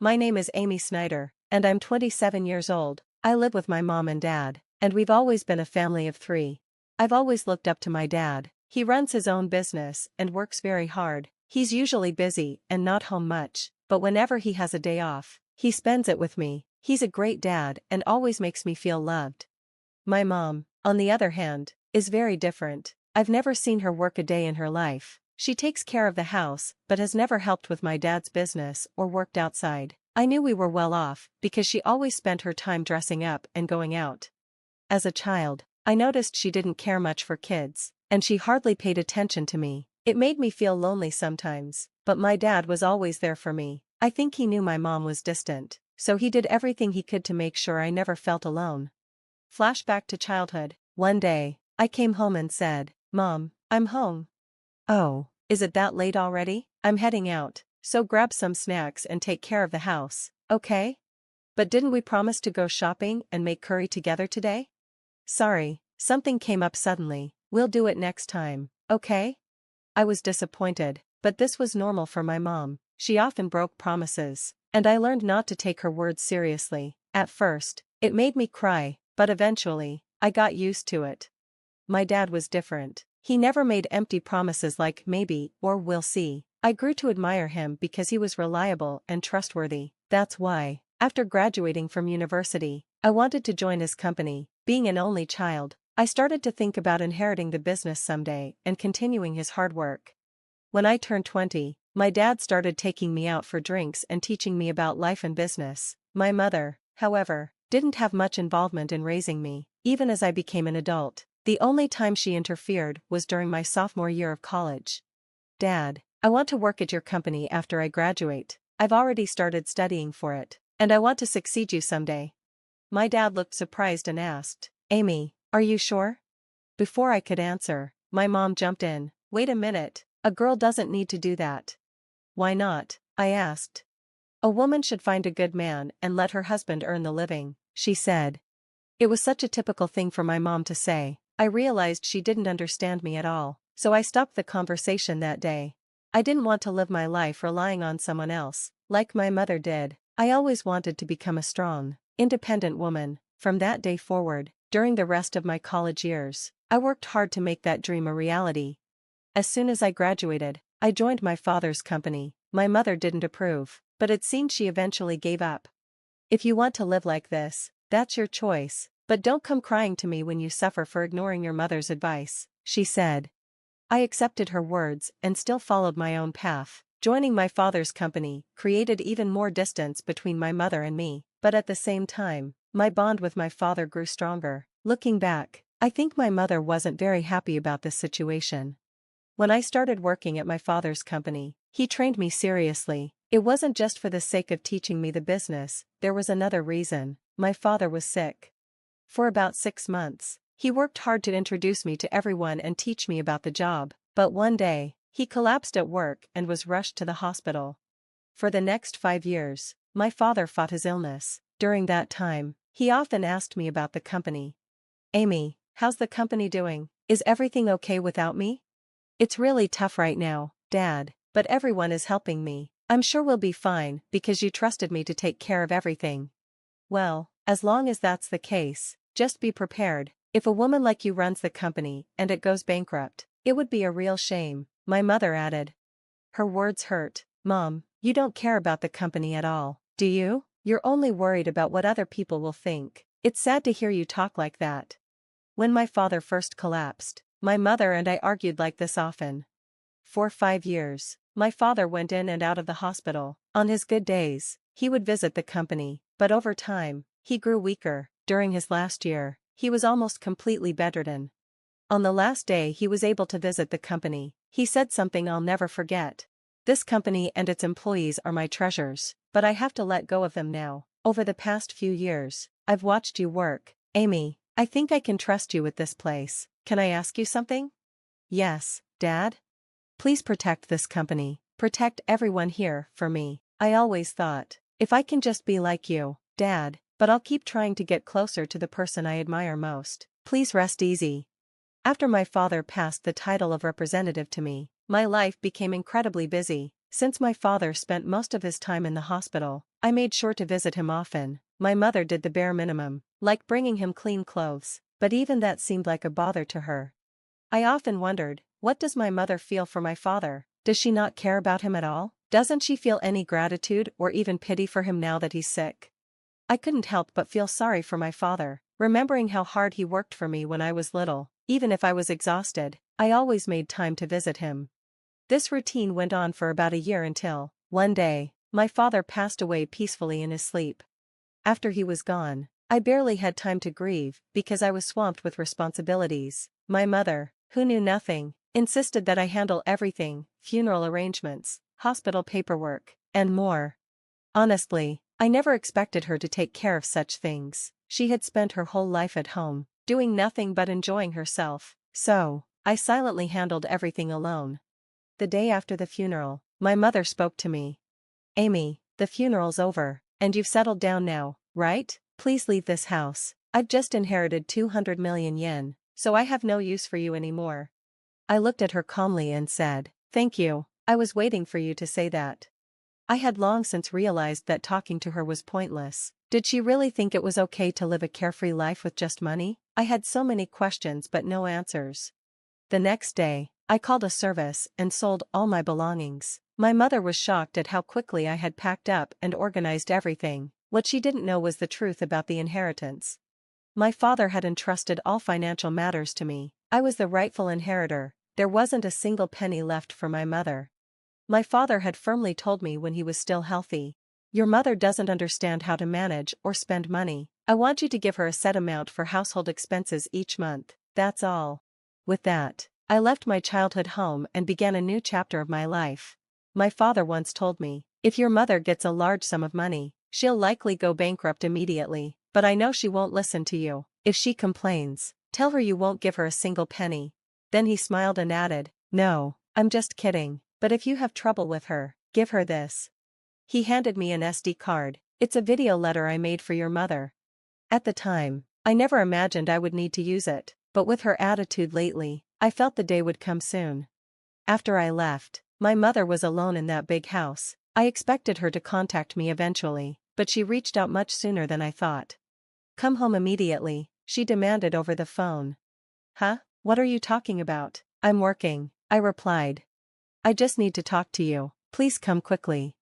My name is Amy Snyder, and I'm 27 years old. I live with my mom and dad, and we've always been a family of three. I've always looked up to my dad. He runs his own business and works very hard. He's usually busy and not home much, but whenever he has a day off, he spends it with me. He's a great dad and always makes me feel loved. My mom, on the other hand, is very different. I've never seen her work a day in her life. She takes care of the house, but has never helped with my dad's business or worked outside. I knew we were well off, because she always spent her time dressing up and going out. As a child, I noticed she didn't care much for kids, and she hardly paid attention to me. It made me feel lonely sometimes, but my dad was always there for me. I think he knew my mom was distant, so he did everything he could to make sure I never felt alone. Flashback to childhood. One day, I came home and said, "Mom, I'm home." "Oh, is it that late already? I'm heading out, so grab some snacks and take care of the house, okay?" "But didn't we promise to go shopping and make curry together today?" "Sorry, something came up suddenly. We'll do it next time, okay?" I was disappointed, but this was normal for my mom. She often broke promises, and I learned not to take her words seriously. At first, it made me cry, but eventually, I got used to it. My dad was different. He never made empty promises like maybe or we'll see. I grew to admire him because he was reliable and trustworthy. That's why, after graduating from university, I wanted to join his company. Being an only child, I started to think about inheriting the business someday and continuing his hard work. When I turned 20, my dad started taking me out for drinks and teaching me about life and business. My mother, however, didn't have much involvement in raising me, even as I became an adult. The only time she interfered was during my sophomore year of college. "Dad, I want to work at your company after I graduate. I've already started studying for it, and I want to succeed you someday." My dad looked surprised and asked, "Amy, are you sure?" Before I could answer, my mom jumped in. "Wait a minute, a girl doesn't need to do that." "Why not?" I asked. "A woman should find a good man and let her husband earn the living," she said. It was such a typical thing for my mom to say. I realized she didn't understand me at all, so I stopped the conversation that day. I didn't want to live my life relying on someone else, like my mother did. I always wanted to become a strong, independent woman. From that day forward, during the rest of my college years, I worked hard to make that dream a reality. As soon as I graduated, I joined my father's company. My mother didn't approve, but it seemed she eventually gave up. "If you want to live like this, that's your choice, but don't come crying to me when you suffer for ignoring your mother's advice," she said. I accepted her words and still followed my own path. Joining my father's company created even more distance between my mother and me, but at the same time, my bond with my father grew stronger. Looking back, I think my mother wasn't very happy about this situation. When I started working at my father's company, he trained me seriously. It wasn't just for the sake of teaching me the business, there was another reason. My father was sick. For about 6 months, he worked hard to introduce me to everyone and teach me about the job, but one day, he collapsed at work and was rushed to the hospital. For the next 5 years, my father fought his illness. During that time, he often asked me about the company. "Amy, how's the company doing? Is everything okay without me?" "It's really tough right now, Dad, but everyone is helping me. I'm sure we'll be fine because you trusted me to take care of everything." "Well, as long as that's the case, just be prepared. If a woman like you runs the company and it goes bankrupt, it would be a real shame," my mother added. Her words hurt. "Mom, you don't care about the company at all, do you? You're only worried about what other people will think. It's sad to hear you talk like that." When my father first collapsed, my mother and I argued like this often. For 5 years, my father went in and out of the hospital. On his good days, he would visit the company, but over time, he grew weaker. During his last year, he was almost completely bedridden. On the last day he was able to visit the company, he said something I'll never forget. "This company and its employees are my treasures, but I have to let go of them now. Over the past few years, I've watched you work. Amy, I think I can trust you with this place. Can I ask you something?" "Yes, Dad?" "Please protect this company, protect everyone here, for me. I always thought, if I can just be like you, Dad, but I'll keep trying to get closer to the person I admire most. Please rest easy." After my father passed the title of representative to me, my life became incredibly busy. Since my father spent most of his time in the hospital, I made sure to visit him often. My mother did the bare minimum, like bringing him clean clothes, but even that seemed like a bother to her. I often wondered, what does my mother feel for my father? Does she not care about him at all? Doesn't she feel any gratitude or even pity for him now that he's sick? I couldn't help but feel sorry for my father, remembering how hard he worked for me when I was little. Even if I was exhausted, I always made time to visit him. This routine went on for about a year until, one day, my father passed away peacefully in his sleep. After he was gone, I barely had time to grieve because I was swamped with responsibilities. My mother, who knew nothing, insisted that I handle everything: funeral arrangements, hospital paperwork, and more. Honestly, I never expected her to take care of such things. She had spent her whole life at home, doing nothing but enjoying herself, so I silently handled everything alone. The day after the funeral, my mother spoke to me. "Amy, the funeral's over, and you've settled down now, right? Please leave this house. I've just inherited 200 million yen, so I have no use for you anymore." I looked at her calmly and said, "Thank you, I was waiting for you to say that." I had long since realized that talking to her was pointless. Did she really think it was okay to live a carefree life with just money? I had so many questions but no answers. The next day, I called a service and sold all my belongings. My mother was shocked at how quickly I had packed up and organized everything. What she didn't know was the truth about the inheritance. My father had entrusted all financial matters to me. I was the rightful inheritor. There wasn't a single penny left for my mother. My father had firmly told me when he was still healthy, "Your mother doesn't understand how to manage or spend money. I want you to give her a set amount for household expenses each month, that's all." With that, I left my childhood home and began a new chapter of my life. My father once told me, "If your mother gets a large sum of money, she'll likely go bankrupt immediately, but I know she won't listen to you. If she complains, tell her you won't give her a single penny." Then he smiled and added, "No, I'm just kidding, but if you have trouble with her, give her this." He handed me an SD card. "It's a video letter I made for your mother." At the time, I never imagined I would need to use it, but with her attitude lately, I felt the day would come soon. After I left, my mother was alone in that big house. I expected her to contact me eventually, but she reached out much sooner than I thought. "Come home immediately," she demanded over the phone. "Huh? What are you talking about?" "I'm working," I replied. "I just need to talk to you. Please come quickly."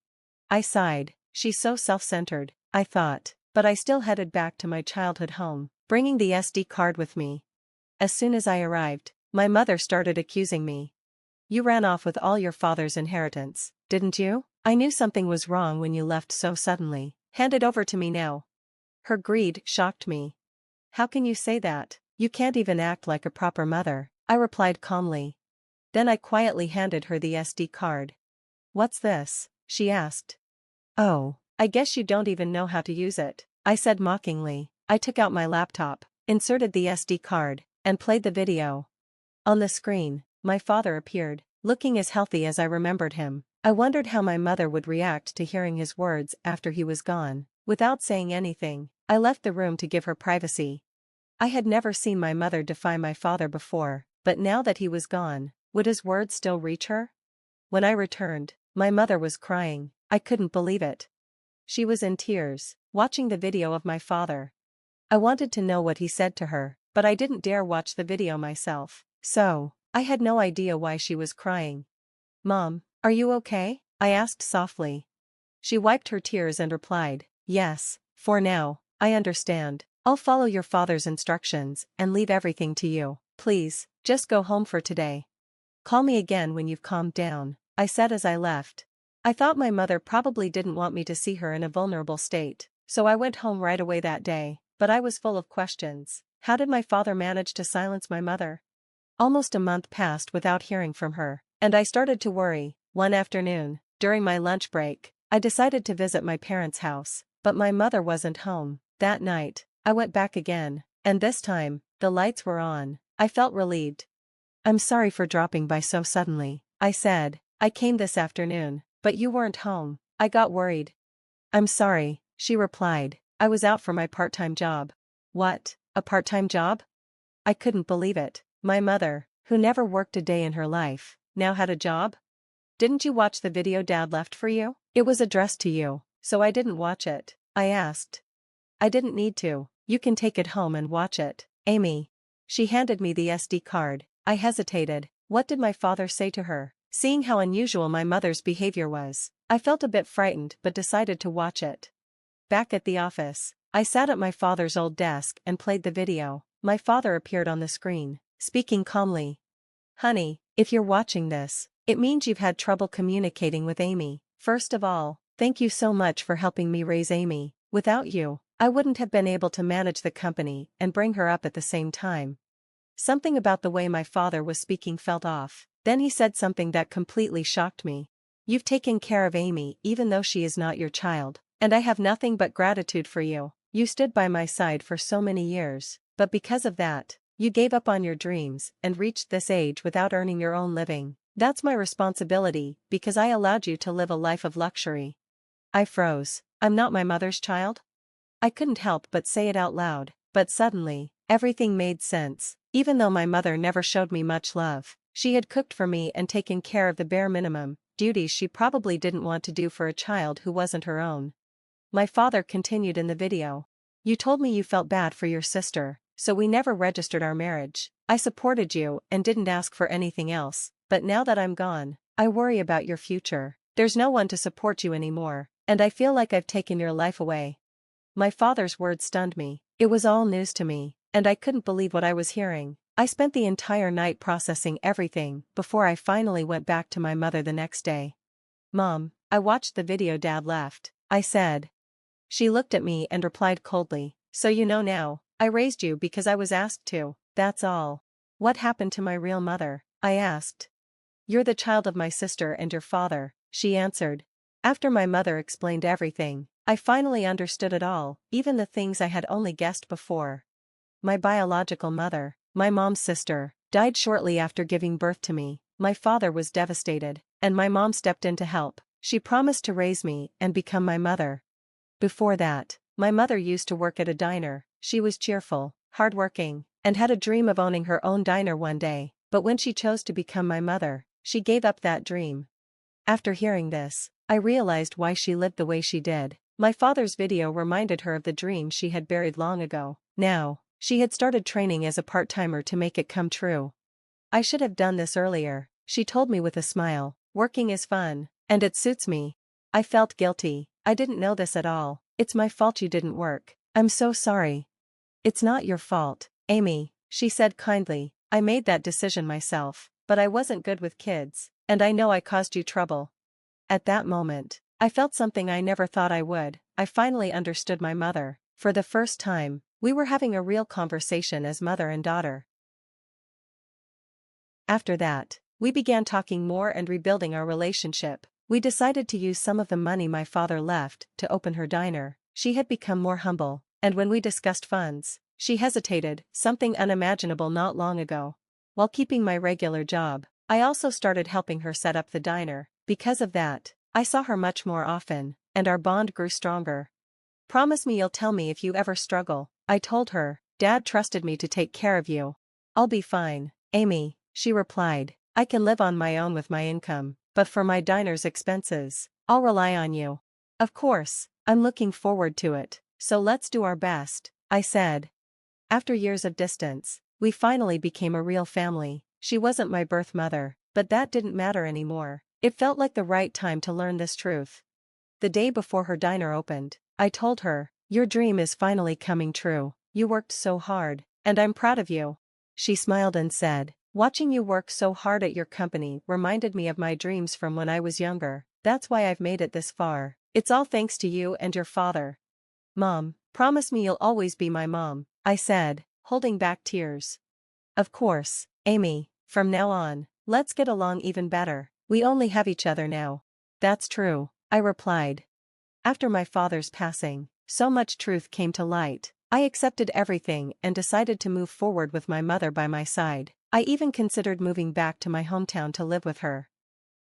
I sighed. She's so self-centered, I thought, but I still headed back to my childhood home, bringing the SD card with me. As soon as I arrived, my mother started accusing me. "You ran off with all your father's inheritance, didn't you? I knew something was wrong when you left so suddenly. Hand it over to me now." Her greed shocked me. "How can you say that? You can't even act like a proper mother," I replied calmly. Then I quietly handed her the SD card. "What's this?" she asked. "Oh, I guess you don't even know how to use it," I said mockingly. I took out my laptop, inserted the SD card, and played the video. On the screen, my father appeared, looking as healthy as I remembered him. I wondered how my mother would react to hearing his words after he was gone. Without saying anything, I left the room to give her privacy. I had never seen my mother defy my father before, but now that he was gone, would his words still reach her? When I returned, my mother was crying. I couldn't believe it. She was in tears, watching the video of my father. I wanted to know what he said to her, but I didn't dare watch the video myself, so I had no idea why she was crying. "Mom, are you okay?" I asked softly. She wiped her tears and replied, "Yes, for now, I understand. I'll follow your father's instructions and leave everything to you. Please, just go home for today. Call me again when you've calmed down," I said as I left. I thought my mother probably didn't want me to see her in a vulnerable state, so I went home right away that day, but I was full of questions. How did my father manage to silence my mother? Almost a month passed without hearing from her, and I started to worry. One afternoon, during my lunch break, I decided to visit my parents' house, but my mother wasn't home. That night, I went back again, and this time, the lights were on. I felt relieved. "I'm sorry for dropping by so suddenly," I said. "I came this afternoon, but you weren't home. I got worried." "I'm sorry," she replied. "I was out for my part-time job." "What? A part-time job?" I couldn't believe it. My mother, who never worked a day in her life, now had a job? Didn't you watch the video Dad left for you? It was addressed to you, so I didn't watch it, I asked. I didn't need to, you can take it home and watch it, Amy. She handed me the SD card. I hesitated. What did my father say to her? Seeing how unusual my mother's behavior was, I felt a bit frightened but decided to watch it. Back at the office, I sat at my father's old desk and played the video. My father appeared on the screen, speaking calmly. Honey, if you're watching this, it means you've had trouble communicating with Amy. First of all, thank you so much for helping me raise Amy. Without you, I wouldn't have been able to manage the company and bring her up at the same time. Something about the way my father was speaking felt off. Then he said something that completely shocked me. You've taken care of Amy even though she is not your child, and I have nothing but gratitude for you. You stood by my side for so many years, but because of that, you gave up on your dreams and reached this age without earning your own living. That's my responsibility because I allowed you to live a life of luxury. I froze. I'm not my mother's child? I couldn't help but say it out loud, but suddenly, everything made sense. Even though my mother never showed me much love, she had cooked for me and taken care of the bare minimum, duties she probably didn't want to do for a child who wasn't her own. My father continued in the video. You told me you felt bad for your sister, so we never registered our marriage. I supported you and didn't ask for anything else, but now that I'm gone, I worry about your future. There's no one to support you anymore, and I feel like I've taken your life away. My father's words stunned me. It was all news to me, and I couldn't believe what I was hearing. I spent the entire night processing everything before I finally went back to my mother the next day. Mom, I watched the video Dad left, I said. She looked at me and replied coldly, so you know now, I raised you because I was asked to, that's all. What happened to my real mother? I asked. You're the child of my sister and your father, she answered. After my mother explained everything, I finally understood it all, even the things I had only guessed before. My biological mother, my mom's sister, died shortly after giving birth to me. My father was devastated, and my mom stepped in to help. She promised to raise me and become my mother. Before that, my mother used to work at a diner. She was cheerful, hardworking, and had a dream of owning her own diner one day, but when she chose to become my mother, she gave up that dream. After hearing this, I realized why she lived the way she did. My father's video reminded her of the dream she had buried long ago. Now, she had started training as a part-timer to make it come true. I should have done this earlier, she told me with a smile. Working is fun, and it suits me. I felt guilty. I didn't know this at all. It's my fault you didn't work. I'm so sorry. It's not your fault, Amy, she said kindly. I made that decision myself, but I wasn't good with kids, and I know I caused you trouble. At that moment, I felt something I never thought I would. I finally understood my mother. For the first time, we were having a real conversation as mother and daughter. After that, we began talking more and rebuilding our relationship. We decided to use some of the money my father left to open her diner. She had become more humble, and when we discussed funds, she hesitated, something unimaginable not long ago. While keeping my regular job, I also started helping her set up the diner. Because of that, I saw her much more often, and our bond grew stronger. Promise me you'll tell me if you ever struggle, I told her. Dad trusted me to take care of you. I'll be fine, Amy, she replied. I can live on my own with my income, but for my diner's expenses, I'll rely on you. Of course, I'm looking forward to it, so let's do our best, I said. After years of distance, we finally became a real family. She wasn't my birth mother, but that didn't matter anymore. It felt like the right time to learn this truth. The day before her diner opened, I told her, your dream is finally coming true. You worked so hard, and I'm proud of you. She smiled and said, watching you work so hard at your company reminded me of my dreams from when I was younger. That's why I've made it this far. It's all thanks to you and your father. Mom, promise me you'll always be my mom, I said, holding back tears. Of course, Amy, from now on, let's get along even better. We only have each other now. That's true, I replied. After my father's passing, so much truth came to light. I accepted everything and decided to move forward with my mother by my side. I even considered moving back to my hometown to live with her.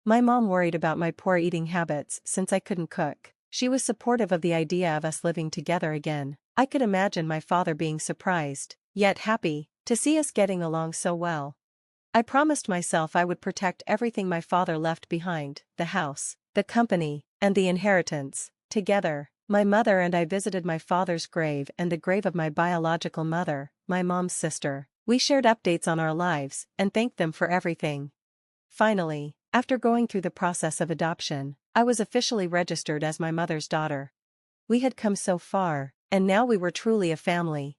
My mom worried about my poor eating habits since I couldn't cook. She was supportive of the idea of us living together again. I could imagine my father being surprised, yet happy, to see us getting along so well. I promised myself I would protect everything my father left behind, the house, the company, and the inheritance. Together, my mother and I visited my father's grave and the grave of my biological mother, my mom's sister. We shared updates on our lives and thanked them for everything. Finally, after going through the process of adoption, I was officially registered as my mother's daughter. We had come so far, and now we were truly a family.